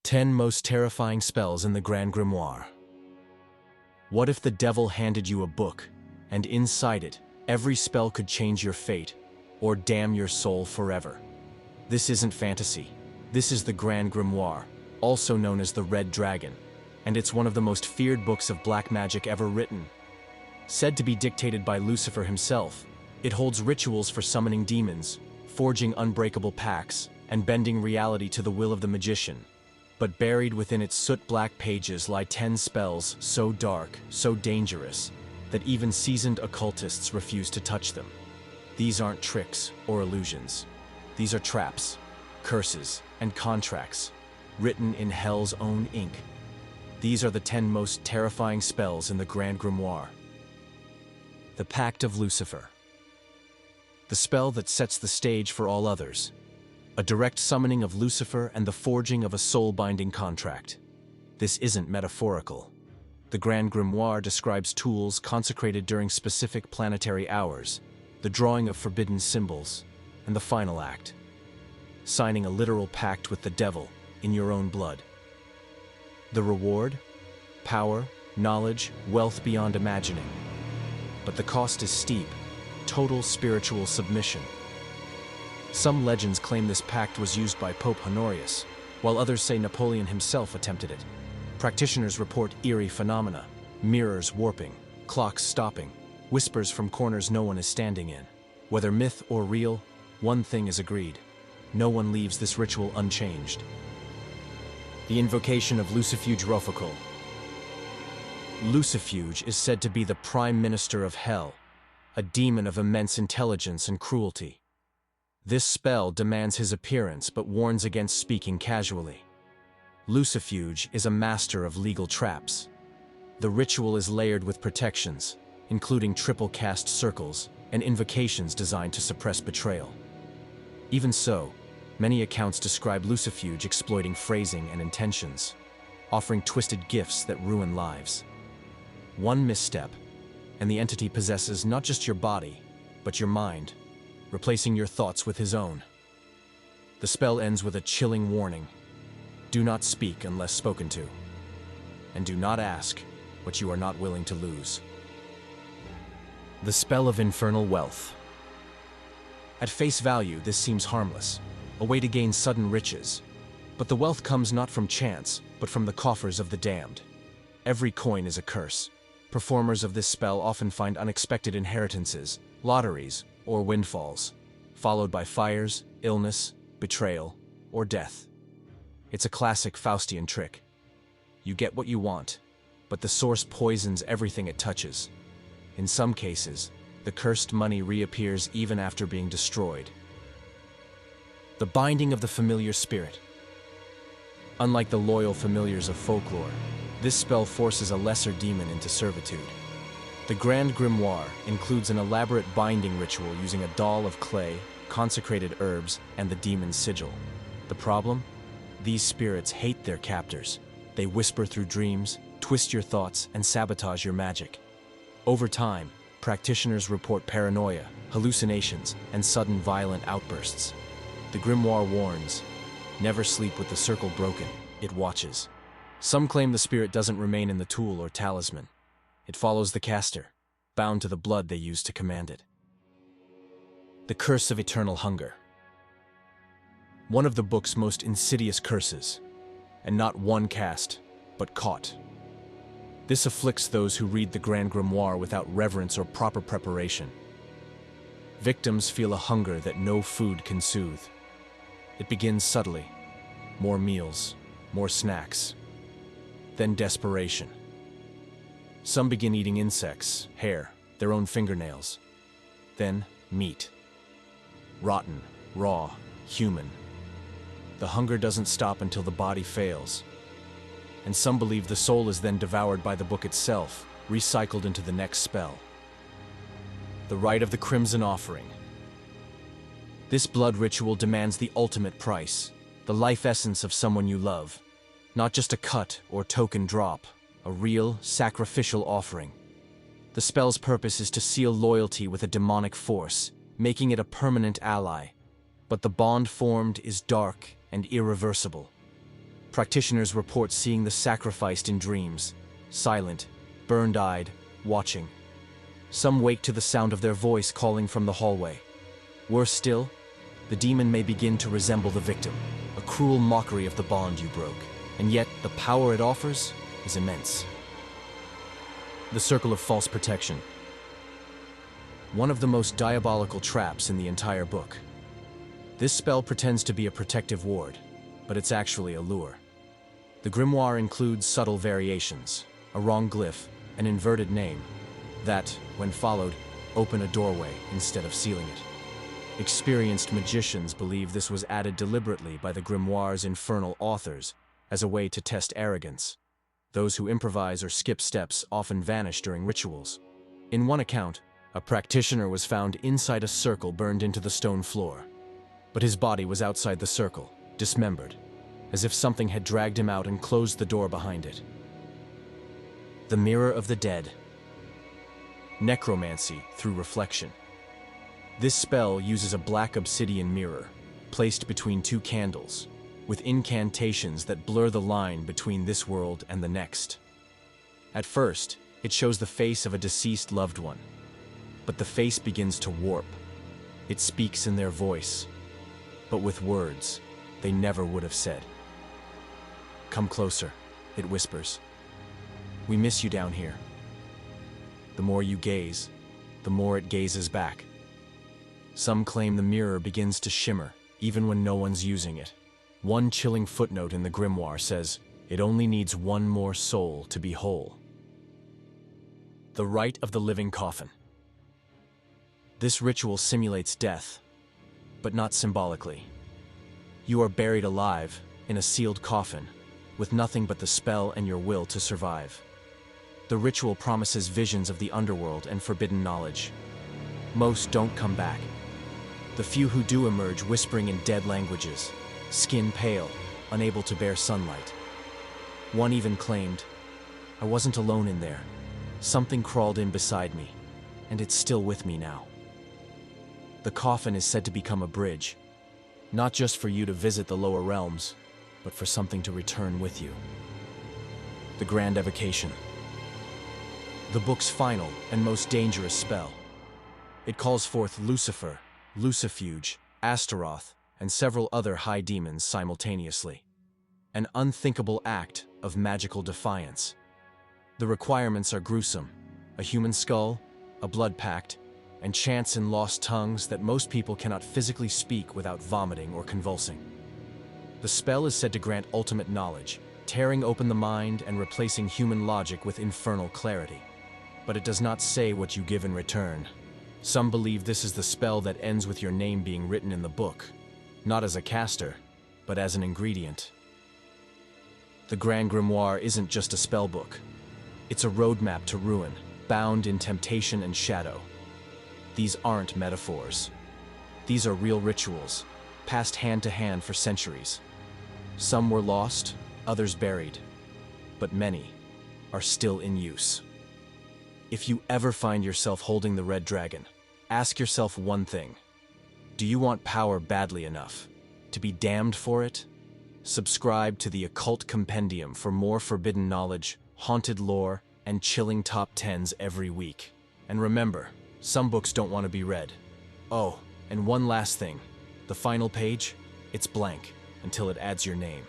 10 most terrifying spells in the Grand Grimoire. What if the devil handed you a book, and inside it, every spell could change your fate, or damn your soul forever? This isn't fantasy. This is the Grand Grimoire, also known as the Red Dragon, and it's one of the most feared books of black magic ever written. Said to be dictated by Lucifer himself, it holds rituals for summoning demons, forging unbreakable pacts, and bending reality to the will of the magician. But buried within its soot-black pages lie 10 spells so dark, so dangerous, that even seasoned occultists refuse to touch them. These aren't tricks or illusions. These are traps, curses, and contracts, written in hell's own ink. These are the 10 most terrifying spells in the Grand Grimoire. The Pact of Lucifer. The spell that sets the stage for all others. A direct summoning of Lucifer and the forging of a soul-binding contract. This isn't metaphorical. The Grand Grimoire describes tools consecrated during specific planetary hours, the drawing of forbidden symbols, and the final act, signing a literal pact with the devil in your own blood. The reward? Power, knowledge, wealth beyond imagining. But the cost is steep, total spiritual submission. Some legends claim this pact was used by Pope Honorius, while others say Napoleon himself attempted it. Practitioners report eerie phenomena, mirrors warping, clocks stopping, whispers from corners no one is standing in. Whether myth or real, one thing is agreed: no one leaves this ritual unchanged. The invocation of Lucifuge Rofocal. Lucifuge is said to be the prime minister of hell, a demon of immense intelligence and cruelty. This spell demands his appearance but warns against speaking casually. Lucifuge is a master of legal traps. The ritual is layered with protections, including triple cast circles and invocations designed to suppress betrayal. Even so, many accounts describe Lucifuge exploiting phrasing and intentions, offering twisted gifts that ruin lives. One misstep, and the entity possesses not just your body, but your mind, replacing your thoughts with his own. The spell ends with a chilling warning: do not speak unless spoken to, and do not ask what you are not willing to lose. The spell of infernal wealth. At face value, this seems harmless, a way to gain sudden riches. But the wealth comes not from chance, but from the coffers of the damned. Every coin is a curse. Performers of this spell often find unexpected inheritances, lotteries, or windfalls, followed by fires, illness, betrayal, or death. It's a classic Faustian trick. You get what you want, but the source poisons everything it touches. In some cases, the cursed money reappears even after being destroyed. The binding of the familiar spirit. Unlike the loyal familiars of folklore, this spell forces a lesser demon into servitude. The Grand Grimoire includes an elaborate binding ritual using a doll of clay, consecrated herbs, and the demon's sigil. The problem? These spirits hate their captors. They whisper through dreams, twist your thoughts, and sabotage your magic. Over time, practitioners report paranoia, hallucinations, and sudden violent outbursts. The Grimoire warns: never sleep with the circle broken, it watches. Some claim the spirit doesn't remain in the tool or talisman. It follows the caster, bound to the blood they use to command it. The Curse of Eternal Hunger. One of the book's most insidious curses, and not one cast, but caught. This afflicts those who read the Grand Grimoire without reverence or proper preparation. Victims feel a hunger that no food can soothe. It begins subtly: more meals, more snacks, then desperation. Some begin eating insects, hair, their own fingernails. Then meat. Rotten, raw, human. The hunger doesn't stop until the body fails. And some believe the soul is then devoured by the book itself, recycled into the next spell. The Rite of the Crimson Offering. This blood ritual demands the ultimate price, the life essence of someone you love. Not just a cut or token drop, a real, sacrificial offering. The spell's purpose is to seal loyalty with a demonic force, making it a permanent ally. But the bond formed is dark and irreversible. Practitioners report seeing the sacrificed in dreams, silent, burned-eyed, watching. Some wake to the sound of their voice calling from the hallway. Worse still, the demon may begin to resemble the victim, a cruel mockery of the bond you broke, and yet the power it offers is immense. The Circle of False Protection. One of the most diabolical traps in the entire book. This spell pretends to be a protective ward, but it's actually a lure. The grimoire includes subtle variations, a wrong glyph, an inverted name, that, when followed, open a doorway instead of sealing it. Experienced magicians believe this was added deliberately by the grimoire's infernal authors as a way to test arrogance. Those who improvise or skip steps often vanish during rituals. In one account, a practitioner was found inside a circle burned into the stone floor, but his body was outside the circle, dismembered, as if something had dragged him out and closed the door behind it. The Mirror of the Dead. Necromancy through reflection. This spell uses a black obsidian mirror, placed between two candles, with incantations that blur the line between this world and the next. At first, it shows the face of a deceased loved one, but the face begins to warp. It speaks in their voice, but with words they never would have said. "Come closer," it whispers. "We miss you down here." The more you gaze, the more it gazes back. Some claim the mirror begins to shimmer, even when no one's using it. One chilling footnote in the grimoire says, it only needs one more soul to be whole. The Rite of the Living Coffin. This ritual simulates death, but not symbolically. You are buried alive in a sealed coffin, with nothing but the spell and your will to survive. The ritual promises visions of the underworld and forbidden knowledge. Most don't come back. The few who do emerge whispering in dead languages, skin pale, unable to bear sunlight. One even claimed, "I wasn't alone in there. Something crawled in beside me, and it's still with me now." The coffin is said to become a bridge, not just for you to visit the lower realms, but for something to return with you. The Grand Evocation. The book's final and most dangerous spell. It calls forth Lucifer, Lucifuge, Astaroth, and several other high demons simultaneously. An unthinkable act of magical defiance. The requirements are gruesome: a human skull, a blood pact, and chants in lost tongues that most people cannot physically speak without vomiting or convulsing. The spell is said to grant ultimate knowledge, tearing open the mind and replacing human logic with infernal clarity. But it does not say what you give in return. Some believe this is the spell that ends with your name being written in the book, not as a caster, but as an ingredient. The Grand Grimoire isn't just a spell book. It's a roadmap to ruin, bound in temptation and shadow. These aren't metaphors. These are real rituals, passed hand to hand for centuries. Some were lost, others buried, but many are still in use. If you ever find yourself holding the red dragon, ask yourself one thing. Do you want power badly enough to be damned for it? Subscribe to the Occult Compendium for more forbidden knowledge, haunted lore, and chilling top 10s every week. And remember, some books don't want to be read. Oh, and one last thing. The final page, it's blank until it adds your name.